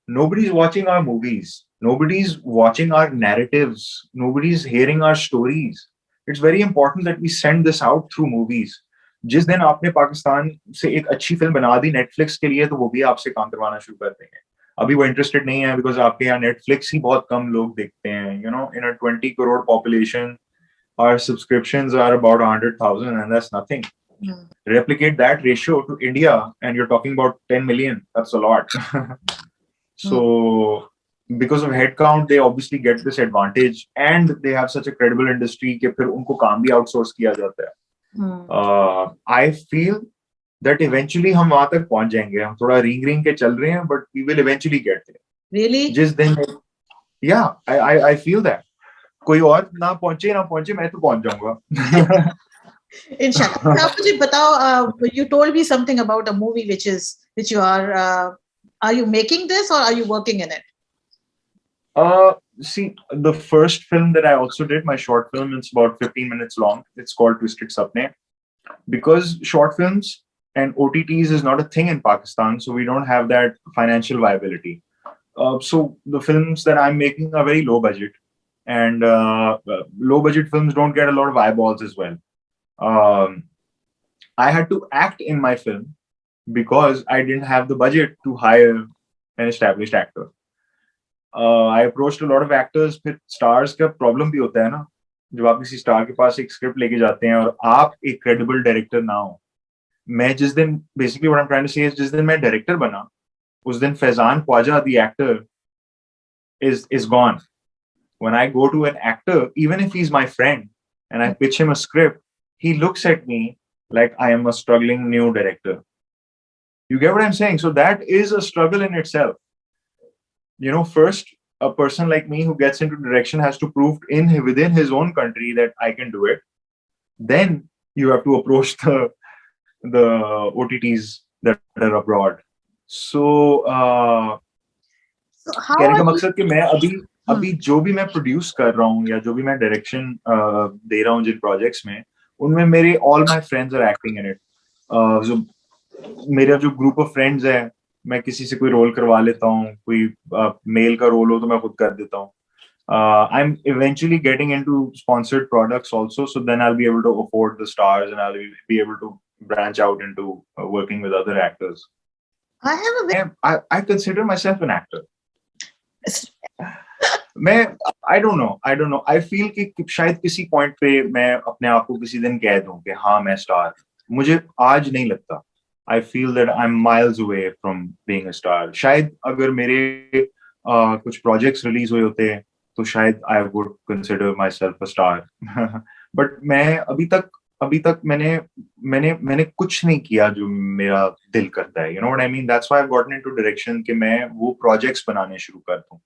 S2: Nobody is watching our movies. Nobody is watching our narratives. Nobody is hearing our stories. It's very important that we send this out through movies. जिस दिन आपने पाकिस्तान से एक अच्छी फिल्म बना दी नेटफ्लिक्स के लिए, तो वो भी आपसे काम करवाना शुरू कर देंगे. अभी वो इंटरेस्टेड नहीं है बिकॉज आपके यहाँ नेटफ्लिक्स ही बहुत कम लोग देखते हैं. You know, in a 20 crore population, our subscriptions are about 100,000, and that's nothing. Replicate that ratio to India and you're talking about 10 million. That's a lot. So because of headcount, they obviously get this advantage, and they have such a credible industry कि फिर उनको काम भी outsource किया जाता है. I feel that eventually हम वहां तक पहुंच जाएंगे. हम थोड़ा रिंग के चल रहे हैं, but we will eventually get there.
S1: Really?
S2: जिस दिन, yeah, I feel that. कोई और ना पहुंचे, मैं तो पहुंच जाऊंगा.
S1: Inshallah. Now, मुझे बताओ, you told me something about a movie which you are you making this or are you working in it?
S2: See, the first film that I also did, my short film, it's about 15 minutes long. It's called Twisted Sapne. Because short films and OTTs is not a thing in Pakistan, so we don't have that financial viability. So the films that I'm making are very low budget, and low budget films don't get a lot of eyeballs as well. I had to act in my film because I didn't have the budget to hire an established actor. I approached a lot of actors. फिर stars का problem भी होता है ना, जब आप किसी star के पास एक स्क्रिप्ट लेके जाते हैं और आप एक क्रेडिबल डायरेक्टर ना हो. मैं जिस दिन, basically what I am trying to say is, जिस दिन मैं डायरेक्टर बना, उस दिन Faizan Khawaja the actor is gone. When I go to an actor, even if he's my friend, and I pitch him a script, he looks at me like I am a struggling new director. You get what I'm saying? So that is a struggle in itself. You know, first, a person like me who gets into direction has to prove within his own country that I can do it. Then you have to approach the OTTs that are abroad. So कहने का मकसद कि मैं अभी जो भी मैं produce कर रहा हूँ या जो भी मैं डायरेक्शन दे रहा हूँ जिन प्रोजेक्ट्स में, उनमें मेरे all my friends are acting in it. जो मेरा जो ग्रुप ऑफ फ्रेंड्स है, मैं किसी से कोई रोल करवा लेता हूँ. कोई मेल का रोल हो तो मैं खुद कर देता हूँ. I'm eventually getting into sponsored products also, so then I'll be able to afford the stars and I'll be able to branch out into working with other actors. I consider myself an actor. I don't know. I feel कि शायद किसी point पे मैं अपने आप को किसी दिन कह दूं कि हाँ मैं स्टार. मुझे आज नहीं लगता. I feel that I'm miles away from being a star. शायद अगर मेरे कुछ projects release हुए होते तो शायद I would consider myself a star. But मैं अभी तक मैंने कुछ नहीं किया जो मेरा दिल करता है. You know what I mean? That's why I've gotten into direction कि मैं वो projects बनाने शुरू कर दूं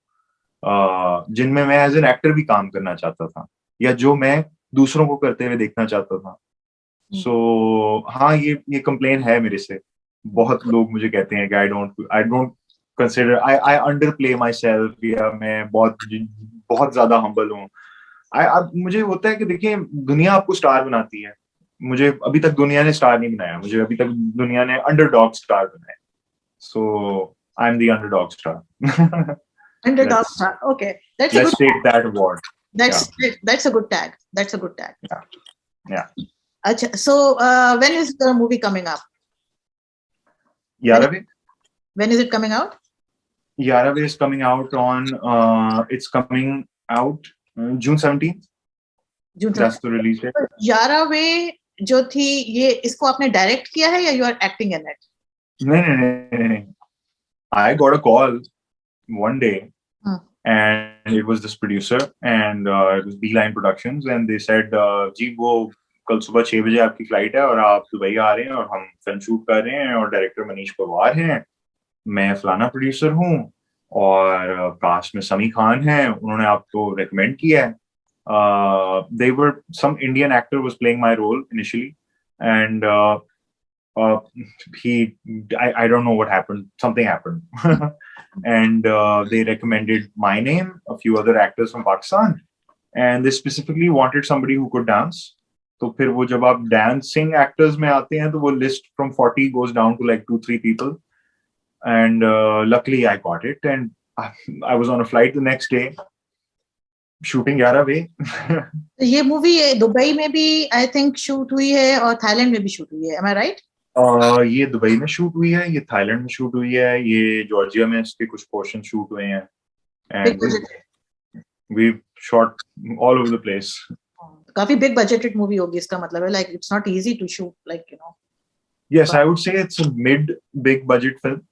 S2: जिनमें मैं एज एन एक्टर भी काम करना चाहता था या जो मैं दूसरों को करते हुए देखना चाहता था. सो हाँ, ये कंप्लेन है मेरे से. बहुत लोग मुझे कहते हैं कि I don't consider, I under play my self, या मैं बहुत ज्यादा हम्बल हूँ. मुझे होता है कि देखिए, दुनिया आपको स्टार बनाती है. मुझे अभी तक दुनिया ने स्टार नहीं बनाया. मुझे अभी तक दुनिया ने अंडरडॉग स्टार बनाया. So I am the underdog star.
S1: Underdog star. Okay,
S2: let's take that award.
S1: That's a good tag. Yeah. Achha, so when is the movie coming up?
S2: Yarawe.
S1: When is it coming out?
S2: Yarawe is coming out on it's coming out June 17th. That's the release date.
S1: Yarawe जो थी, ये इसको आपने direct किया है या you are acting in it?
S2: नहीं. I got a call one day,
S1: Hmm.
S2: and it was this producer, and it was Beeline Productions, and they said, "जी वो कल सुबह 6 बजे आपकी फ्लाइट है और आप दुबई आ रहे हैं और हम फिल्म शूट कर रहे हैं और डायरेक्टर मनीष पवार हैं, मैं फलाना प्रोड्यूसर हूँ और कास्ट में समी खान है, उन्होंने आपको रेकमेंड किया है." They were some Indian actor was playing my role initially, and uh, he I don't know what happened. Something happened, and they recommended my name, a few other actors from Pakistan, and they specifically wanted somebody who could dance. तो फिर वो जब आप dancing actors में आते हैं तो वो list from 40 goes down to like 2-3 people, and luckily I got it, and I was on a flight the next day shooting 11 way.
S1: तो ये मूवी दुबई में भी आई थिंक शूट हुई है और थाईलैंड में भी शूट हुई है, एम आई राइट?
S2: ये दुबई में शूट हुई है, ये थाईलैंड में शूट हुई है, ये जॉर्जिया में इसके कुछ पोर्शन शूट हुए हैं,
S1: big
S2: and
S1: budget,
S2: we shot all over the place.
S1: काफी बिग बजटेड मूवी होगी, इसका मतलब है like it's not easy to shoot like you know.
S2: Yes, I would say it's a mid big budget film.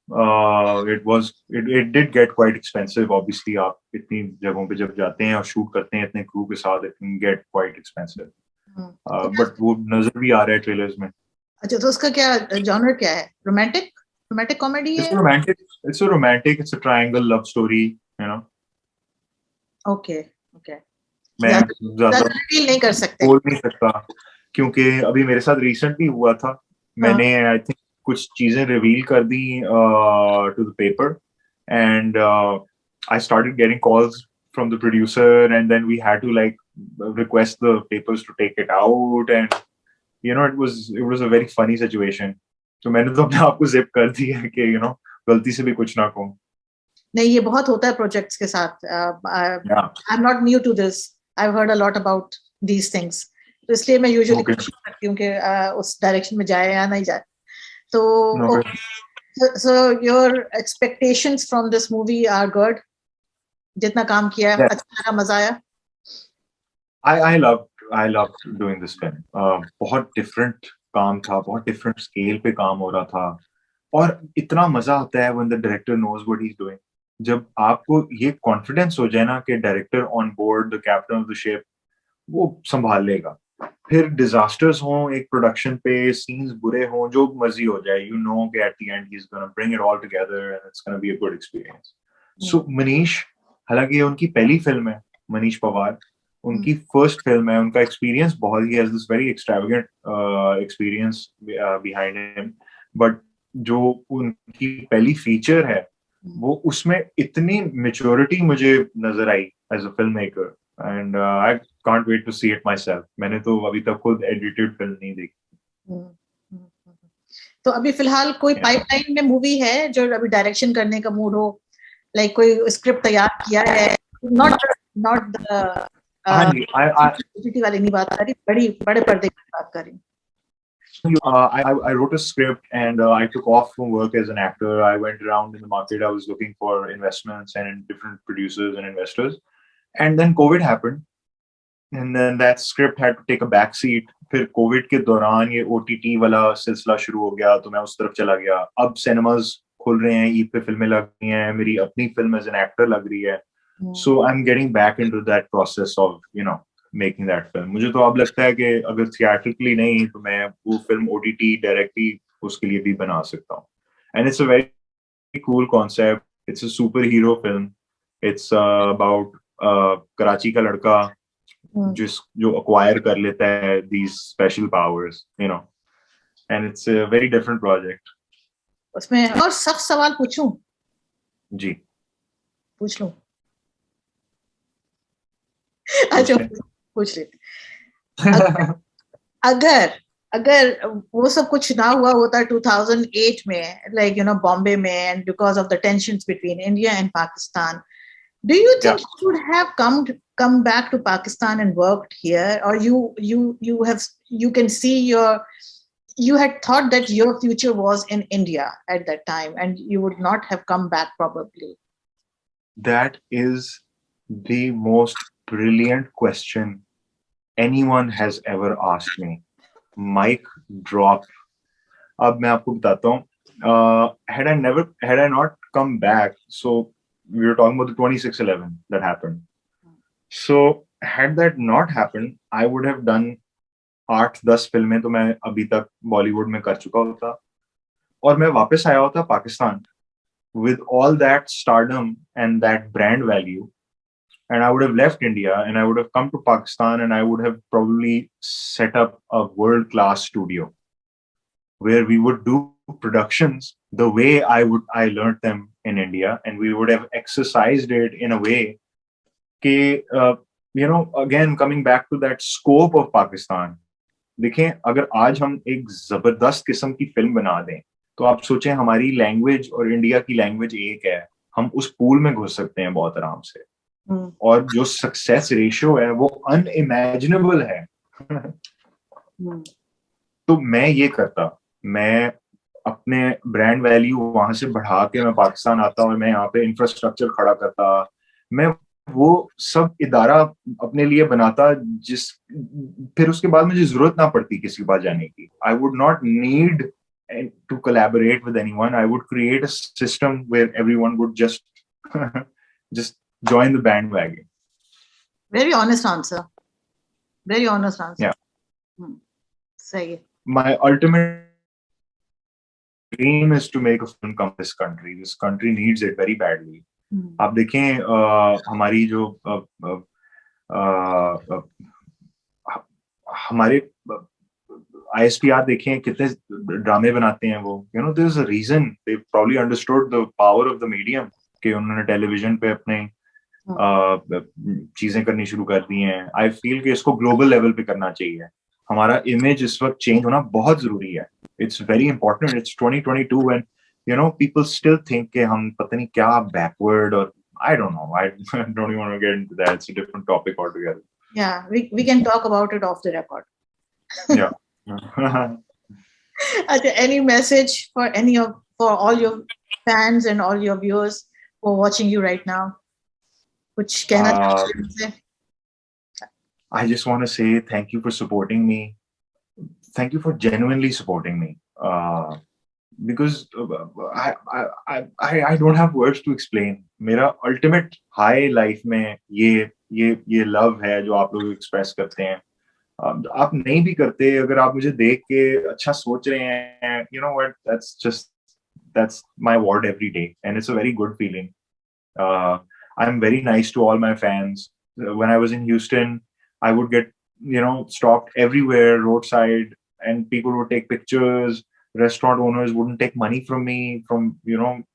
S2: It did get quite expensive. Obviously, आप इतनी जगहों पे जब जाते हैं और शूट करते हैं इतने क्रू के साथ, it can get quite expensive. But वो नजर भी आ रहा है ट्रेलर्स में.
S1: अच्छा, तो उसका क्या जॉनर क्या है? रोमांटिक रोमांटिक कॉमेडी
S2: It's
S1: है?
S2: a romantic. It's a romantic. It's a triangle love story. You know.
S1: Okay okay.
S2: मैं ज्यादा
S1: डिटेल नहीं कर सकते.
S2: बोल नहीं सकता क्योंकि अभी मेरे साथ रिसेंटली हुआ था. मैंने आई थिंक कुछ चीजें रिवील कर दी to the paper, and I started getting calls from the producer, and then we had to like request the papers to take it out, and it was a very funny situation. तो मैंने तो अपने आप को zip कर दिया कि गलती से भी कुछ ना कहूँ.
S1: नहीं, ये बहुत होता है प्रोजेक्ट्स के साथ. I am not new to this. I have heard a lot about these things. तो इसलिए मैं यूजुअली कोशिश करती हूँ कि उस डायरेक्शन में जाए या नहीं जाए. तो so your expectations from this movie are good? जितना काम किया है, अच्छा लगा, मजा आया?
S2: I loved doing this film. बहुत different काम था, बहुत different scale पे काम हो रहा था, और इतना मजा आता है when the director knows what he's doing. जब आपको ये confidence हो जाए ना कि director on board, the captain of the ship, वो संभाल लेगा. फिर disasters हों एक production पे, scenes बुरे हों, जो मर्जी हो जाए, you know कि at the end he's gonna bring it all together and it's gonna be a good experience. So Manish, हालांकि ये उनकी पहली फिल्म है, मनीष पवार उनकी फर्स्ट फिल्म है, उनका एक्सपीरियंस बहुत ही has this very extravagant experience behind him, but जो उनकी पहली फीचर है वो उसमें इतनी मेच्योरिटी मुझे नजर आई as a film maker, and I can't wait to see it myself. मैंने तो अभी तक खुद एडिटेड फिल्म नहीं देखी.
S1: तो अभी फिलहाल कोई पाइपलाइन में मूवी है जो अभी डायरेक्शन करने का मूड हो, लाइक कोई स्क्रिप्ट तैयार किया है? नॉट द वाली नहीं बात कर रही, बड़े पर्दे की बात कर रही.
S2: I wrote a script, and I took off from work as an actor. I went around in the market. I was looking for investments and different producers and investors. And then COVID happened. And then that script had to take a back seat. फिर COVID के दौरान ये OTT वाला सिलसिला शुरू हो गया, तो मैं उस तरफ चला गया. अब सिनेमाज खुल रहे हैं, ईद पे फिल्में लग रही हैं, मेरी अपनी फिल्म एज एन एक्टर लग रही है. So I'm getting back into that process of, making that film. मुझे तो अब लगता है कि अगर थिएट्रिकली नहीं तो मैं वो फिल्म OTT डायरेक्टली उसके लिए भी बना सकता हूँ. And it's a very cool concept. It's a superhero film. It's about Karachi का लड़का जो acquire कर लेता है these special powers, and it's a very different project.
S1: उसमें और सख्त सवाल पूछूं?
S2: जी
S1: पूछ लूं? अच्छा, पूछ लेते. अगर अगर वो सब कुछ ना हुआ होता 2008 में, लाइक बॉम्बे में, and because of the tensions between India and Pakistan, do you think you should have come back to Pakistan and worked here, or you can see you had thought that your future was in India at that time and you would not have come back probably?
S2: That is the most brilliant question anyone has ever asked me. Mic drop. अब मैं आपको बताता हूँ. had I not come back, so we were talking about the 26/11 that happened. So had that not happened, I would have done 8-10 फिल्में तो मैं अभी तक बॉलीवुड में कर चुका होता और मैं वापस आया होता Pakistan with all that stardom and that brand value, and I would have left India and I would have come to Pakistan and I would have probably set up a world-class studio where we would do productions the way I learned them in India, and we would have exercised it in a way that, again coming back to that scope of Pakistan. देखें, अगर आज हम एक जबरदस्त किस्म की film बना दें तो आप सोचें हमारी लैंग्वेज और इंडिया की लैंग्वेज एक है, हम उस पूल में घुस सकते हैं बहुत आराम से। और जो सक्सेस रेशियो है वो अनइमेजिनेबल है। तो मैं ये करता, मैं अपने ब्रांड वैल्यू वहां से बढ़ा के मैं पाकिस्तान आता और मैं यहाँ पे इंफ्रास्ट्रक्चर खड़ा करता, मैं वो सब इदारा अपने लिए बनाता फिर उसके बाद मुझे जरूरत ना पड़ती किसी के पास जाने की। I would not need to collaborate with anyone. I would create a system where everyone would just join the bandwagon.
S1: Very honest answer. Very honest answer.
S2: Yeah.
S1: Sahi.
S2: My ultimate dream is to make a film come this country. This country needs it very badly. आप देखें हमारी जो हमारे ISPR देखें कितने ड्रामे बनाते हैं वो, there is a reason. They probably understood the power of the medium कि उन्होंने टेलीविजन पे अपने चीजें करनी शुरू कर दी हैं। I feel कि इसको ग्लोबल लेवल पे करना चाहिए। हमारा इमेज इस वक्त चेंज होना बहुत जरूरी है। It's very important. It's 2022 when people still think कि हम पता नहीं क्या backward or I don't know. I don't even want to get into that. It's a different topic altogether.
S1: Yeah, we can talk about it off the record.
S2: Yeah.
S1: Any message for for all your fans and all your viewers who are watching you right now? Kuch kehna chahiye?
S2: I just want to say thank you for supporting me. Thank you for genuinely supporting me. Because I don't have words to explain. मेरा ultimate high life में ये love है जो आप लोग express करते हैं। आप नहीं भी करते, अगर आप मुझे देख के अच्छा सोच रहे हैं, you know what, that's my word every day, and it's a very good feeling. I'm very nice to all my fans. When I was in Houston, I would get stopped everywhere roadside and people would take pictures. Restaurant owners wouldn't take money from me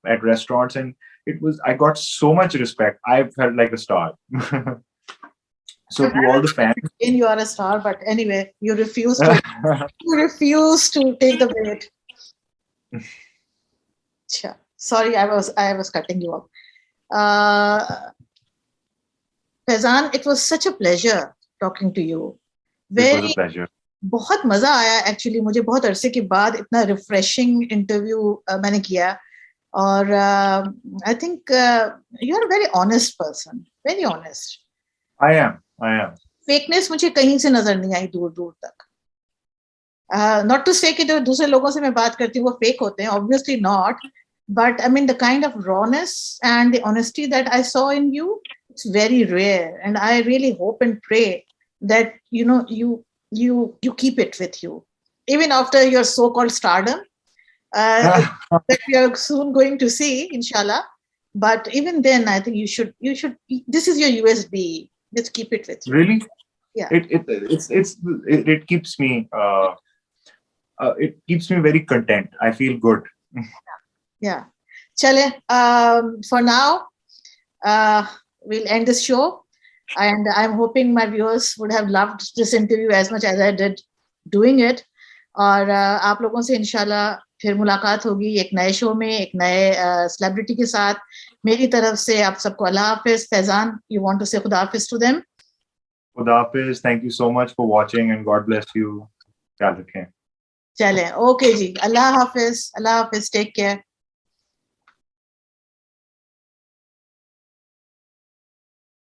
S2: at restaurants, and I got so much respect. I felt like a star. So to all the fans,
S1: you are a star, but anyway, you refuse to take the bait. Sorry, I was cutting you off. Faizan, it was such a pleasure talking to you.
S2: It was a pleasure.
S1: बहुत मजा आया actually, मुझे बहुत अरसे के बाद इतना refreshing interview मैंने किया, और I think you are a very honest person, very honest.
S2: I am
S1: fakeness मुझे कहीं से नजर नहीं आई दूर दूर तक। नॉट टू से कि जो दूसरे लोगों से मैं बात करती हूँ वो फेक होते हैं, obviously not, but I mean the kind of rawness and the honesty that I saw in you, it's very rare, and I really hope and pray that you keep it with you even after your so-called stardom that we are soon going to see, inshallah. But even then, I think you should this is your USB, just keep it with you.
S2: Really?
S1: Yeah,
S2: it keeps me very content. I feel good.
S1: Yeah. Chale, for now we'll end this show. And I'm hoping my viewers would have loved this interview as much as I did doing it. और आप लोगों से इंशाल्लाह फिर मुलाकात होगी एक नए शो में, एक नए सेलिब्रिटी के साथ। मेरी तरफ से आप सबको अल्लाह हाफिज। Faizan, you want to say खुदा हाफिज to them?
S2: खुदा हाफिज, thank you so much for watching and God bless you. ख्याल रखें।
S1: चलें, ओके जी, अल्लाह हाफिज, टेक केयर।